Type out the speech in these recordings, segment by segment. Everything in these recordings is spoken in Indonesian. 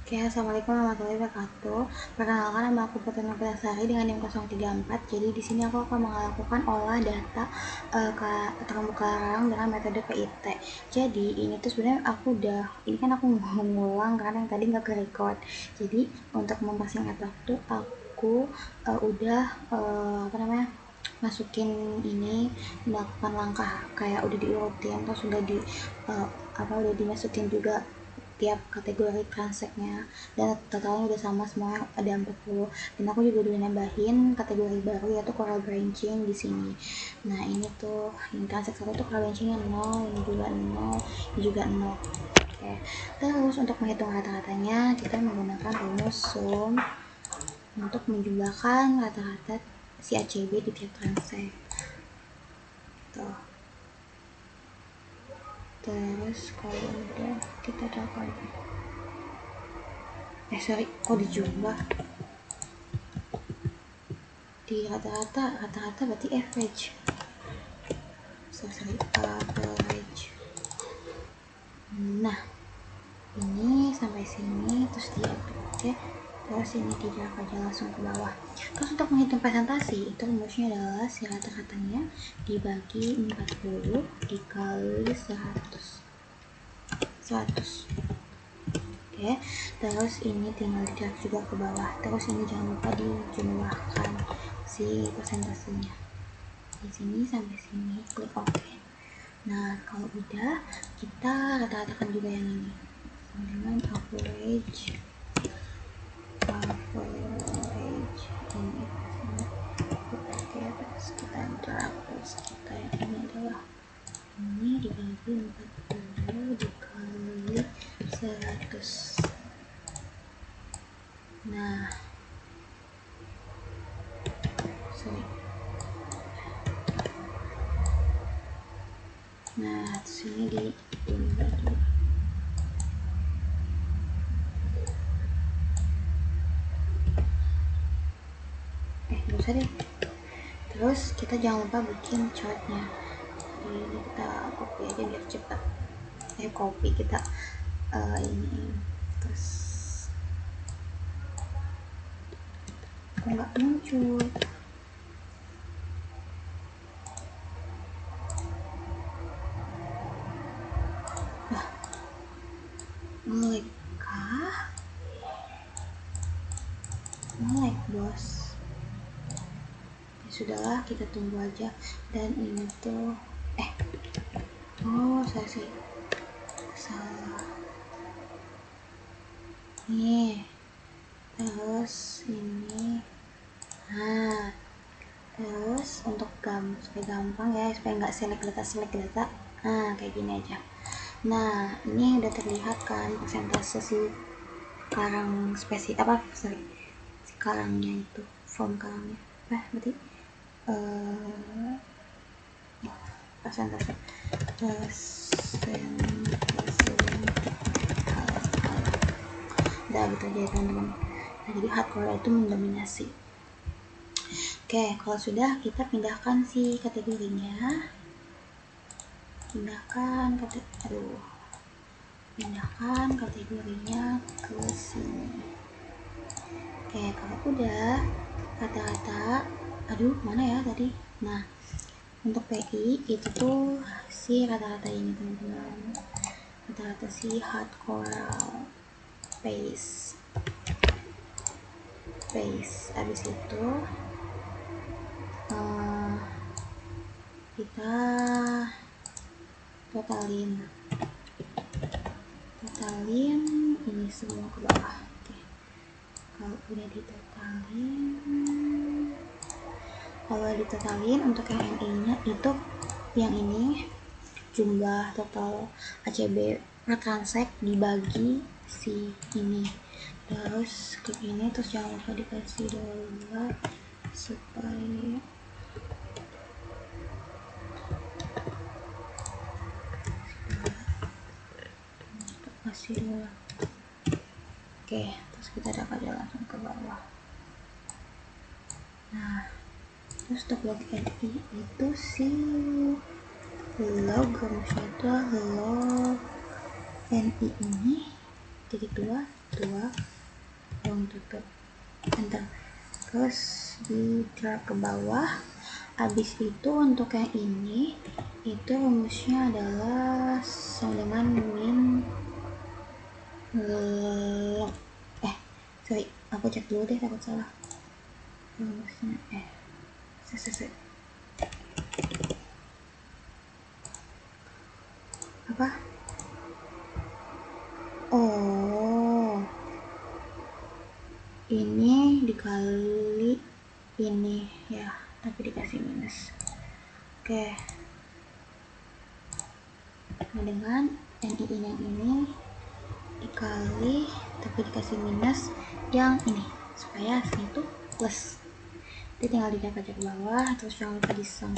Oke, assalamualaikum warahmatullahi wabarakatuh. Perkenalkan, nama aku Putri Nurbilasari dengan NIM 034. Jadi di sini aku akan melakukan olah data terumbu karang dengan metode PIT. Jadi ini tuh sebenarnya ini kan aku ngulang karena yang tadi nggak ke record. Jadi untuk mempersingkat waktu, aku masukin ini, melakukan langkah kayak udah diurutin, terus udah dimasukin juga tiap kategori transeknya, dan totalnya udah sama semuanya, ada 40. Dan aku juga udah nambahin kategori baru yaitu coral branching di sini. Nah ini tuh yang transek 1 tuh coral branchingnya 0, ini juga 0, ini juga 0. Oke, terus untuk menghitung rata-ratanya kita menggunakan rumus sum untuk menjumlahkan rata-rata si ACB di tiap transek. Tuh. Terus kalau udah kita dapat kok dijumlah di rata-rata berarti average. Average. Nah ini sampai sini terus dia oke. Terus ini tidak aja langsung ke bawah. Terus untuk menghitung presentasi itu rumusnya adalah si rata-ratanya dibagi 40 dikali 100. Oke, terus ini tinggal dilihat juga ke bawah. Terus ini jangan lupa dijumlahkan si presentasinya. Di sini sampai sini, klik OK. Nah, kalau udah, kita rata-ratakan juga yang ini dengan average ini. Oke, terus kita drag, terus kita yang ini adalah ini dibagi 40 dikali 100. Nah, sini dibagi. Gak usah deh. Terus kita jangan lupa bikin chartnya. Jadi ini kita copy aja biar cepat. Copy kita ini. Terus kok nggak muncul? Nge-lag kah? Nge-lag bos. Ya sudahlah, kita tunggu aja. Dan ini tuh salah nih. Terus ini terus untuk supaya gampang ya, supaya nggak select data, nah kayak gini aja. Nah ini udah terlihat kan persentase si karang karangnya itu, form karangnya berarti persentase udah gitu aja ya teman-teman. Nah, jadi hardcore itu mendominasi. Oke, kalau sudah kita pindahkan si kategorinya, pindahkan kategorinya ke sini. Oke, kalau udah rata-rata, mana ya tadi? Nah, untuk PI itu tuh si rata-rata ini teman-teman, rata-rata si hard coral paste. Abis itu kita totalin ini semua ke bawah. Oke. Kalau udah ditotalin untuk yang NI nya itu, yang ini jumlah total ACB per transek dibagi si ini, terus klik ini, terus jangan lupa dikasih $, supaya kasih $. Oke, terus kita dapat langsung ke bawah. Nah, terus untuk log NI itu si log NI ini titik 2 ruang tutup, enter. Terus di drag ke bawah. Habis itu untuk yang ini itu rumusnya adalah sama dengan min sorry, aku cek dulu deh, takut salah rumusnya. Apa? Oh, ini dikali ini ya, tapi dikasih minus. Oke. Nah, dengan NI yang ini dikali tapi dikasih minus yang ini supaya sini tuh plus. Jadi tinggal didapat ke bawah, terus jangan lupa di sum.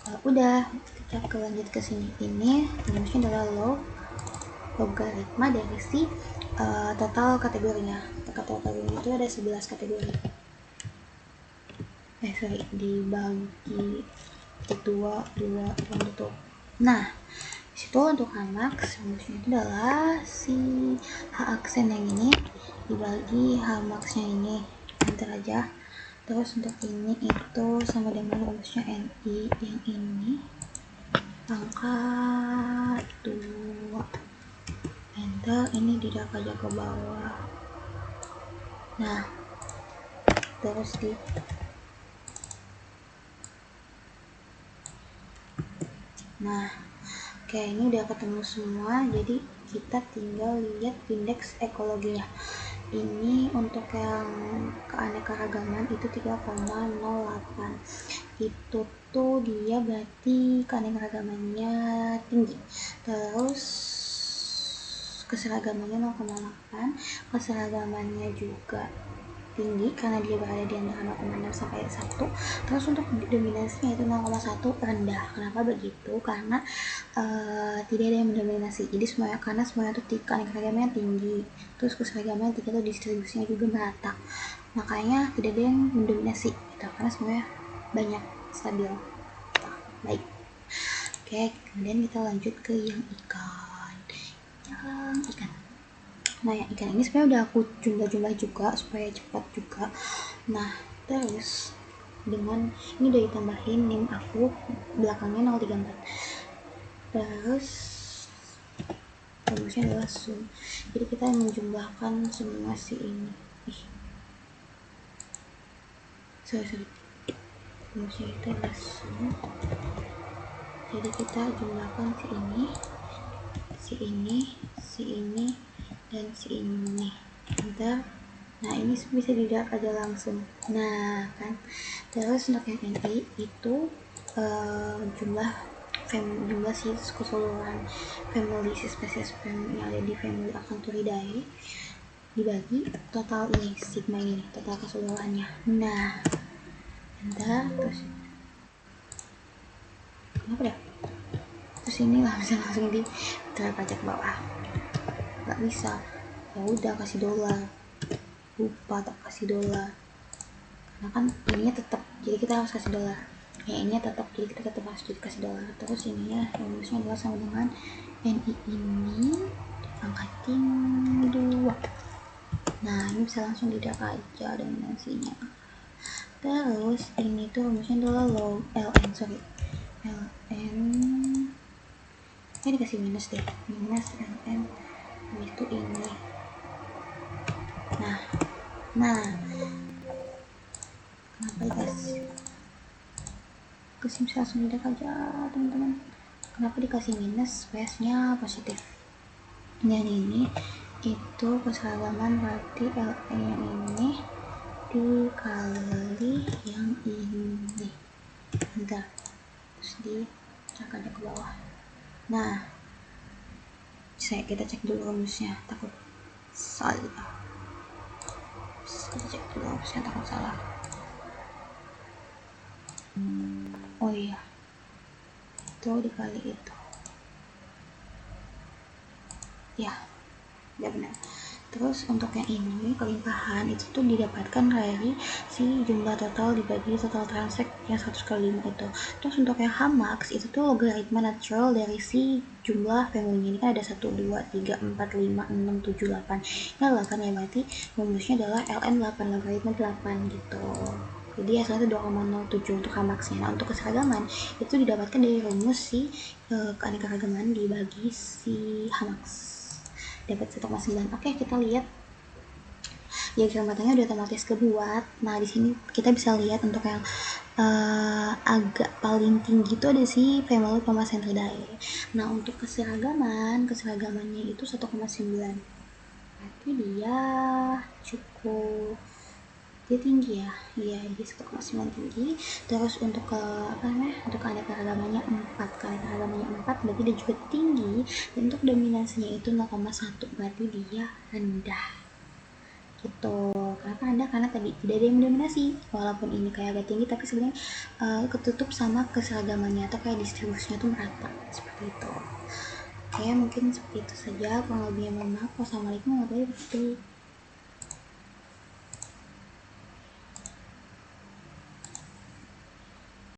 Kalau udah, kita lanjut ke sini. Ini rumusnya adalah logaritma dari si total kategorinya. Total kategorinya itu ada 11 kategori. Dibagi 2 tutup. Nah, disitu untuk Hmax rumusnya itu adalah si H aksen yang ini dibagi H maxnya ini, enter aja. Terus untuk ini itu sama dengan rumusnya NI yang ini pangkat 2, enter. Ini tidak aja ke bawah. Nah, terus oke, ini udah ketemu semua, jadi kita tinggal lihat indeks ekologinya. Ini untuk yang keanekaragaman itu 3,08. Itu tuh dia berarti keanekaragamannya tinggi. Terus keseragamannya 0,8, keseragamannya juga tinggi karena dia berada di antara 0,6 sampai 1. Terus untuk dominasinya itu 0,1 rendah. Kenapa begitu? Karena tidak ada yang mendominasi. Jadi karena semuanya itu keanekaragamannya tinggi, terus keseragamannya tinggi, atau distribusinya juga merata, makanya tidak ada yang mendominasi gitu, karena semuanya banyak, stabil. Baik. Oke, kemudian kita lanjut ke yang ikan. Nah, yang ikan ini sebenarnya udah aku jumlah juga supaya cepat juga. Nah, terus dengan ini udah ditambahin NIM aku belakangnya 034. Terus rumusnya adalah sum. Jadi kita menjumlahkan semua si ini. Sorry. Rumusnya itu adalah sum. Jadi kita jumlahkan si ini, dan si ini. Enter. Nah, ini bisa tidak aja langsung. Nah, kan. Terus untuk yang NI itu jumlah keseluruhan family spesies yang ada di family Acanthuridae dibagi total ini, sigma ini, total keseluruhannya. Nah, enter. Terus kenapa ya? Terus ini lah bisa langsung di pajak bawah. Gak bisa. Ya udah, kasih dolar. Lupa tak kasih dolar. Karena kan ininya tetap, jadi kita harus kasih dolar. Ya, ini tetap, jadi kita tetap harus kasih dolar. Terus ininya rumusnya adalah sama dengan NI ini angkatin 2. Nah, ini bisa langsung didak aja dominasinya. Terus ini tuh rumusnya adalah ln ini dikasih minus deh, minus ln itu ini. Nah kenapa dikasih bisa langsung didak aja teman-teman. Kenapa dikasih minus? Space-nya positif. Dan ini itu keseragaman berarti ln yang ini dikali yang ini, bentar, terus dicek aja ke bawah. Nah, kita cek dulu rumusnya, takut salah. Kita cek dulu rumusnya, takut salah. Oh iya, itu dikali itu ya, udah benar. Terus untuk yang ini kelimpahan itu tuh didapatkan dari si jumlah total dibagi total transaksi yang 100 kali 5 itu. Terus untuk yang Hamax itu tuh logaritma natural dari si jumlah family ini kan ada 1, 2, 3, 4, 5, 6, 7, 8. Ini 8 ya, berarti rumusnya adalah ln 8, logaritma 8 gitu. Jadi hasilnya 2,07 untuk Hamaxnya. Nah untuk keseragaman itu didapatkan dari rumus si keanekaragaman dibagi si Hamax, dapat 1,9. Oke, kita lihat diagram matanya udah otomatis kebuat. Nah di sini kita bisa lihat untuk yang agak paling tinggi itu ada si family Centridae. Nah untuk keseragamannya itu 1,9, berarti dia cukup dia tinggi ya, iya dia 1,9 tinggi. Terus untuk untuk keanekaragamannya 4 berarti dia juga tinggi. Dan untuk dominasinya itu 0,1, berarti dia rendah gitu. Kenapa rendah? Karena tadi tidak ada yang mendominasi, walaupun ini kayak agak tinggi tapi sebenarnya ketutup sama keseragamannya atau kayak distribusinya tuh merata seperti itu. Oke, mungkin seperti itu saja, kurang lebihnya mohon maaf. Wassalamualaikum warahmatullahi wabarakatuh.